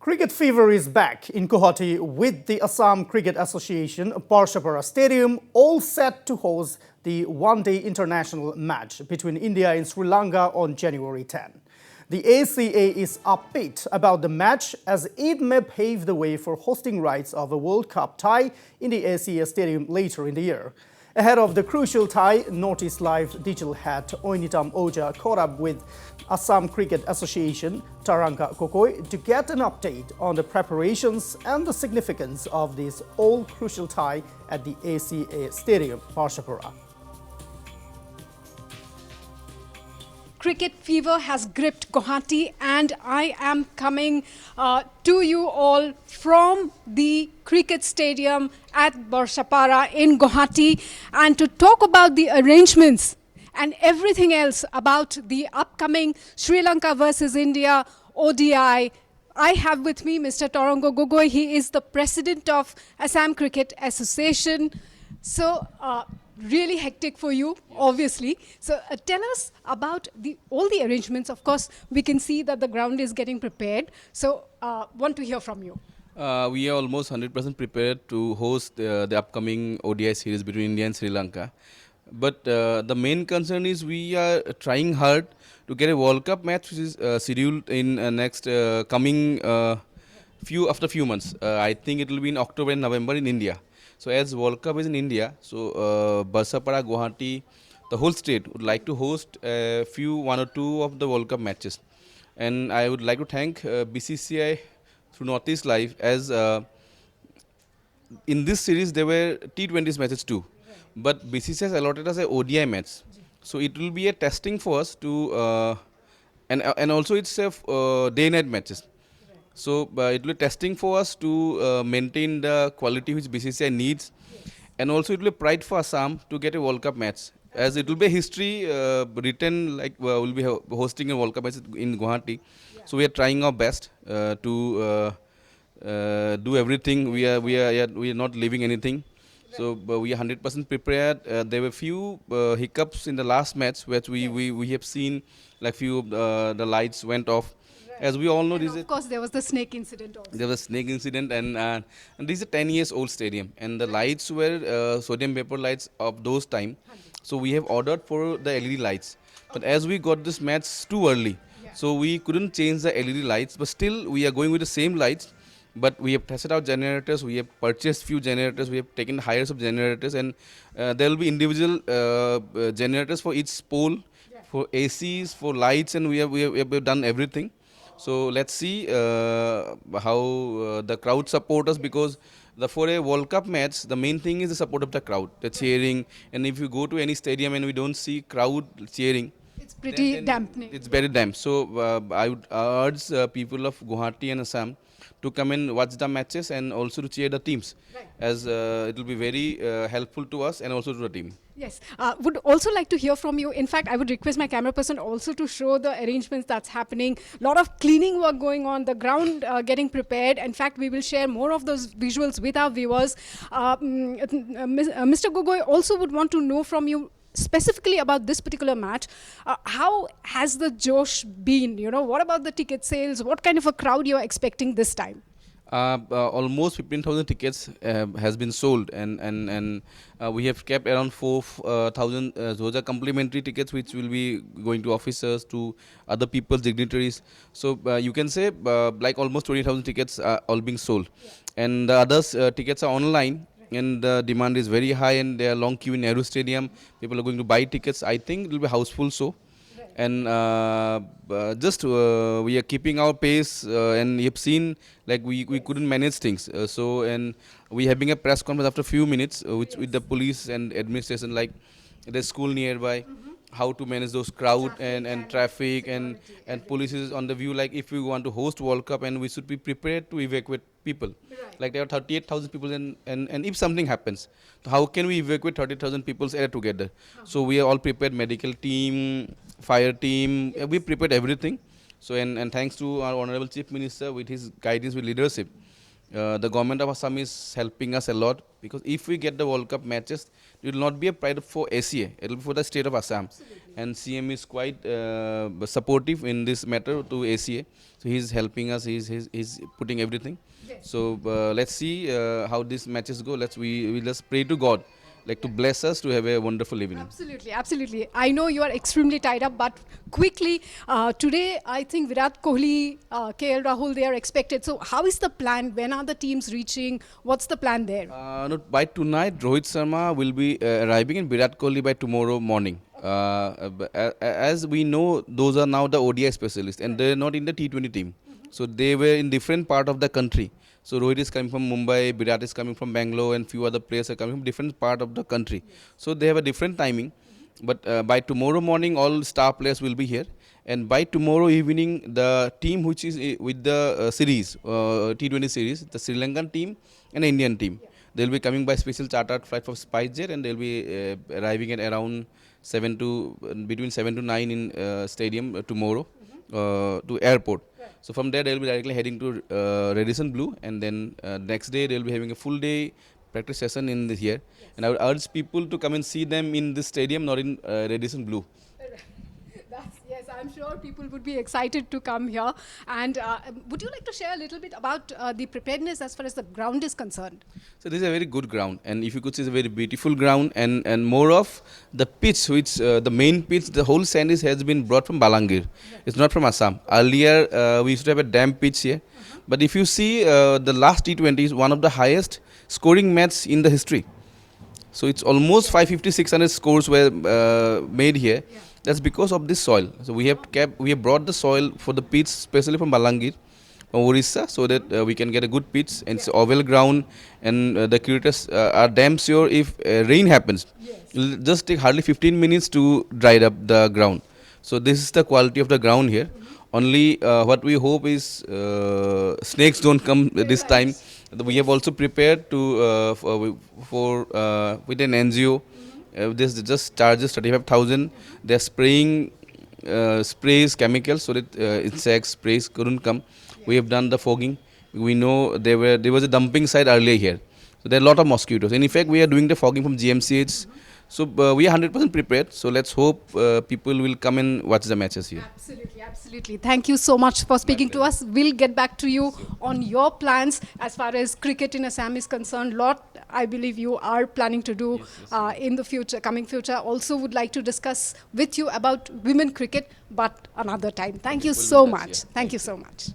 Cricket fever is back in Guwahati with the Assam Cricket Association Barshapara Stadium all set to host the one-day international match between India and Sri Lanka on January 10. The ACA is upbeat about the match as it may pave the way for hosting rights of a World Cup tie in the ACA Stadium later in the year. Ahead of the crucial tie, Northeast Live Digital Head Oineetam Ojah caught up with Assam Cricket Association Taranga Gogoi to get an update on the preparations and the significance of this all-crucial tie at the ACA Stadium, Barshapara. Cricket fever has gripped Guwahati, and I am coming to you all from the cricket stadium at Barsapara in Guwahati, and to talk about the arrangements and everything else about the upcoming Sri Lanka versus India ODI. I have with me Mr. Taranga Gogoi. He is the president of Assam Cricket Association. So, really hectic for you, obviously. So tell us about all the arrangements. Of course, we can see that the ground is getting prepared. So want to hear from you. We are almost 100% prepared to host the upcoming ODI series between India and Sri Lanka. But the main concern is we are trying hard to get a World Cup match which is scheduled in next coming after few months. I think it will be in October and November in India. So as World Cup is in India, so Barsapara, Guwahati, the whole state would like to host one or two of the World Cup matches. And I would like to thank BCCI through Northeast Live as in this series there were T20s matches too. But BCCI has allotted us a ODI match. So it will be a testing for us to, and also it's a day-night matches. So it will be testing for us to maintain the quality which BCCI needs, and also it will be pride for Assam to get a World Cup match, as it will be history written like we'll be hosting a World Cup match in Guwahati. So we are trying our best to do everything. We are not leaving anything. So we are 100% prepared. There were few hiccups in the last match which we have seen, like few the lights went off. As we all know, of course, there was the snake incident also. There was a snake incident, and this is a 10 years old stadium, and the lights were sodium vapor lights of those time. So we have ordered for the LED lights, but as we got this match too early, so we couldn't change the LED lights. But still, we are going with the same lights. But we have tested out generators. We have purchased few generators. We have taken hires of generators, and there will be individual generators for each pole, for ACs, for lights, and we have done everything. So let's see how the crowd support us, because for a World Cup match, the main thing is the support of the crowd, the cheering. And if you go to any stadium and we don't see crowd cheering, it's pretty dampening. It's very damp. So I would urge people of Guwahati and Assam to come and watch the matches and also to cheer the teams, as it will be very helpful to us and also to the team. Yes, would also like to hear from you. In fact, I would request my camera person also to show the arrangements that's happening. A lot of cleaning work going on, the ground getting prepared. In fact, we will share more of those visuals with our viewers. Mr. Gogoi also would want to know from you specifically about this particular match. How has the Josh been? You know, what about the ticket sales? What kind of a crowd you're expecting this time? Almost 15,000 tickets has been sold, and we have kept around 4,000 those are complimentary tickets which will be going to officers, to other people's dignitaries. So you can say like almost 20,000 tickets are all being sold, and the others tickets are online. And the demand is very high, and there are long queue in Nehru Stadium. People are going to buy tickets. I think it will be houseful. So, and we are keeping our pace, and you have seen like we couldn't manage things. And we having a press conference after a few minutes, with the police and administration, like the school nearby, how to manage those crowd and traffic, and police is on the view, like if we want to host World Cup, and we should be prepared to evacuate people. Like there are 38,000 people, and if something happens, how can we evacuate 30,000 people together? So we are all prepared, medical team, fire team, we prepared everything. So and thanks to our Honorable Chief Minister with his guidance, with leadership, The government of Assam is helping us a lot, because if we get the World Cup matches, it will not be a pride for ACA, it will be for the state of Assam. And CM is quite supportive in this matter to ACA. So he's helping us, he's putting everything. So let's see how these matches go. We just pray to God, like to bless us to have a wonderful evening. Absolutely, absolutely. I know you are extremely tied up, but quickly, today I think Virat Kohli, KL Rahul, they are expected. So how is the plan? When are the teams reaching? What's the plan there? No, by tonight, Rohit Sharma will be arriving in Virat Kohli by tomorrow morning. As we know, those are now the ODI specialists, and they're not in the T20 team. So they were in different part of the country. So Rohit is coming from Mumbai, Virat is coming from Bangalore, and few other players are coming from different part of the country. So they have a different timing. But by tomorrow morning, all star players will be here. And by tomorrow evening, the team which is with the series, T20 series, the Sri Lankan team and the Indian team, they'll be coming by special chartered flight from SpiceJet, and they'll be arriving at around between 7 to 9 in stadium tomorrow to airport. So from there, they'll be directly heading to Radisson Blue, and then next day they'll be having a full day practice session in here. And I would urge people to come and see them in this stadium, not in Radisson Blue. Yes, I'm sure people would be excited to come here. And would you like to share a little bit about the preparedness as far as the ground is concerned? So this is a very good ground, and if you could see, it's a very beautiful ground, and more of the pitch, which the main pitch, the whole sand has been brought from Balangir. It's not from Assam. Earlier, we used to have a damp pitch here. But if you see, the last T20 is one of the highest scoring match in the history. So it's almost 550, 600 scores were made here. That's because of this soil. So we have brought the soil for the pitch, especially from Balangir, Orissa, so that we can get a good pitch, and it's oval ground, and the cricketers are damn sure if rain happens, it'll just take hardly 15 minutes to dry up the ground. So this is the quality of the ground here. Only what we hope is snakes don't come this time. We have also prepared to with an NGO. This just charges 35,000. They're spraying sprays, chemicals, so that insects, sprays couldn't come. We have done the fogging. We know there was a dumping site earlier here. So there are a lot of mosquitoes. And in fact, we are doing the fogging from GMCH. So we are 100% prepared. So let's hope people will come and watch the matches here. Absolutely, absolutely. Thank you so much for speaking to us. We'll get back to you on your plans as far as cricket in Assam is concerned. Lot, I believe you are planning to do in the future, coming future. Also would like to discuss with you about women cricket, but another time. Thank you so much. Thank you so much.